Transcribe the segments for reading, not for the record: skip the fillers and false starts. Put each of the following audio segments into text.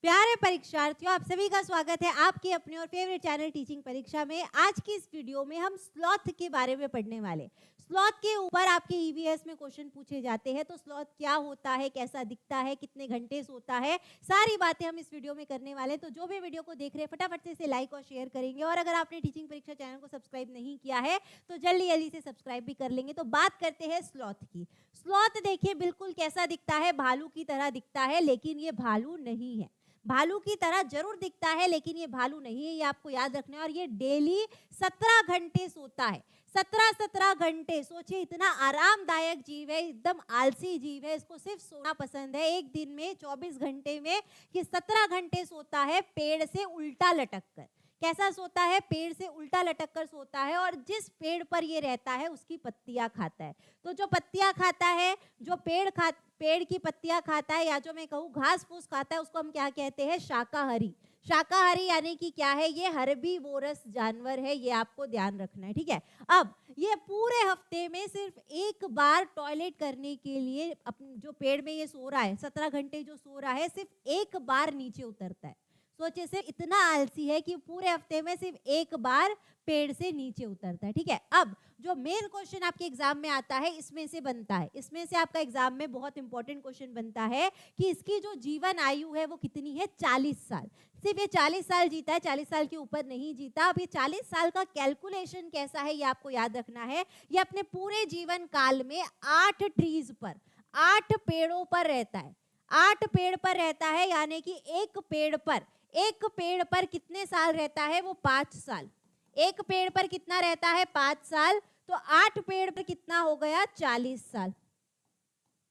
प्यारे परीक्षार्थियों, आप सभी का स्वागत है आपके अपने और फेवरेट चैनल टीचिंग परीक्षा में। आज की इस वीडियो में हम स्लॉथ के बारे में पढ़ने वाले। स्लॉथ के ऊपर आपके ईवीएस में क्वेश्चन पूछे जाते हैं, तो स्लॉथ क्या होता है, कैसा दिखता है, कितने घंटे सोता है, सारी बातें हम इस वीडियो में करने वाले हैं। तो जो भी वीडियो को देख रहे हैं फटाफट से इसे लाइक और शेयर करेंगे, और अगर आपने टीचिंग परीक्षा चैनल को सब्सक्राइब नहीं किया है तो जल्दी जल्दी से सब्सक्राइब भी कर लेंगे। तो बात करते हैं स्लॉथ की। स्लॉथ देखिए बिल्कुल कैसा दिखता है, भालू की तरह दिखता है, लेकिन ये भालू नहीं है। भालू की तरह जरूर दिखता है लेकिन ये भालू नहीं है, ये आपको याद रखना है। और ये डेली 17 घंटे सोता है। 17 घंटे सोचिए, इतना आरामदायक जीव है, एकदम आलसी जीव है, इसको सिर्फ सोना पसंद है। एक दिन में 24 घंटे में ये 17 घंटे सोता है, पेड़ से उल्टा लटक कर। कैसा सोता है? पेड़ से उल्टा लटक कर सोता है, और जिस पेड़ पर ये रहता है उसकी पत्तियां खाता है। तो जो पत्तियां खाता है, जो पेड़ की पत्तियां खाता है, या जो मैं कहूँ घास फूस खाता है, उसको हम क्या कहते हैं? शाकाहारी। शाकाहारी यानी कि क्या है? ये हर्बीवोरस जानवर है, ये आपको ध्यान रखना है, ठीक है। अब ये पूरे हफ्ते में सिर्फ एक बार टॉयलेट करने के लिए जो पेड़ में ये सो रहा है, 17 घंटे जो सो रहा है, सिर्फ एक बार नीचे उतरता है। सोचिए, सिर्फ इतना आलसी है कि पूरे हफ्ते में सिर्फ एक बार पेड़ से नीचे उतरता है, ठीक है। अब जो मेन क्वेश्चन आपके एग्जाम में आता है, इसमें से बनता है, इसमें से आपका एग्जाम में बहुत इंपॉर्टेंट क्वेश्चन बनता है कि इसकी जो जीवन आयु है वो कितनी है? 40 साल। सिर्फ ये 40 साल जीता है, 40 साल के ऊपर नहीं जीता। अब ये 40 साल का कैलकुलेशन कैसा है, ये आपको याद रखना है। ये अपने पूरे जीवन काल में 8 ट्रीज पर, 8 पेड़ों पर रहता है। 8 पेड़ पर रहता है, यानी कि एक पेड़ पर कितने साल रहता है? वो 5 साल। एक पेड़ पर कितना रहता है? 5 साल। तो 8 पेड़ पर कितना हो गया? 40 साल,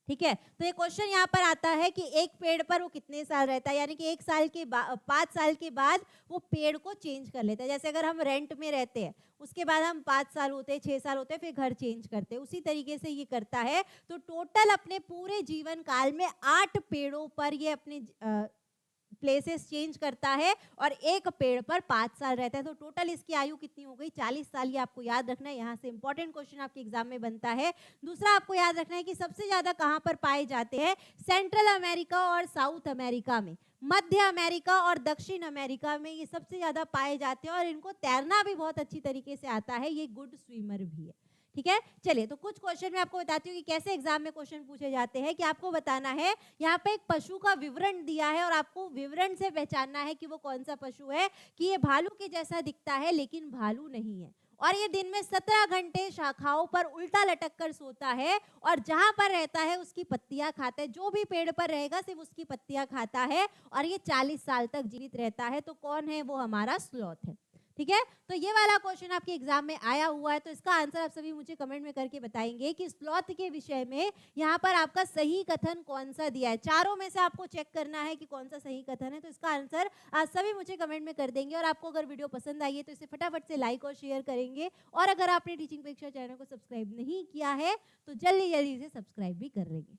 ठीक है। तो ये क्वेश्चन यहाँ पर आता है कि एक पेड़ पर वो कितने साल रहता है, यानी कि 5 साल के बाद वो पेड़ को चेंज कर लेता है। जैसे अगर हम रेंट में रहते हैं, उसके बाद हम 5 साल होते हैं, 6 साल होते हैं, फिर घर चेंज करते हैं, उसी तरीके से ये करता है। तो टोटल अपने पूरे जीवन काल में 8 पेड़ों पर ये अपने प्लेसेस चेंज करता है, और एक पेड़ पर 5 साल रहता है। तो टोटल इसकी आयु कितनी हो गई? 40 साल। ये आपको याद रखना है, यहाँ से इंपॉर्टेंट क्वेश्चन आपके एग्जाम में बनता है। दूसरा आपको याद रखना है कि सबसे ज्यादा कहाँ पर पाए जाते हैं? सेंट्रल अमेरिका और साउथ अमेरिका में, मध्य अमेरिका और दक्षिण अमेरिका में ये सबसे ज्यादा पाए जाते हैं। और इनको तैरना भी बहुत अच्छी तरीके से आता है, ये गुड स्विमर भी है, ठीक है। चलिए, तो कुछ क्वेश्चन मैं आपको बताती हूँ कि कैसे एग्जाम में क्वेश्चन पूछे जाते हैं। कि आपको बताना है, यहाँ पे एक पशु का विवरण दिया है, और आपको विवरण से पहचानना है कि वो कौन सा पशु है। कि ये भालू के जैसा दिखता है लेकिन भालू नहीं है, और ये दिन में 17 घंटे शाखाओं पर उल्टा लटक कर सोता है, और जहां पर रहता है उसकी पत्तियां खाता है। जो भी पेड़ पर रहेगा सिर्फ उसकी पत्तियां खाता है, और ये 40 साल तक जीवित रहता है। तो कौन है? वो हमारा स्लॉथ है, ठीक है। तो ये वाला क्वेश्चन आपके एग्जाम में आया हुआ है, तो इसका आंसर आप सभी मुझे कमेंट में करके बताएंगे कि स्लॉथ के विषय में यहाँ पर आपका सही कथन कौन सा दिया है। चारों में से आपको चेक करना है कि कौन सा सही कथन है। तो इसका आंसर आप सभी मुझे कमेंट में कर देंगे, और आपको अगर वीडियो पसंद आई है तो इसे फटाफट से लाइक और शेयर करेंगे। और अगर आपने टीचिंग परीक्षा चैनल को सब्सक्राइब नहीं किया है तो जल्दी जल्दी से सब्सक्राइब भी कर लेंगे।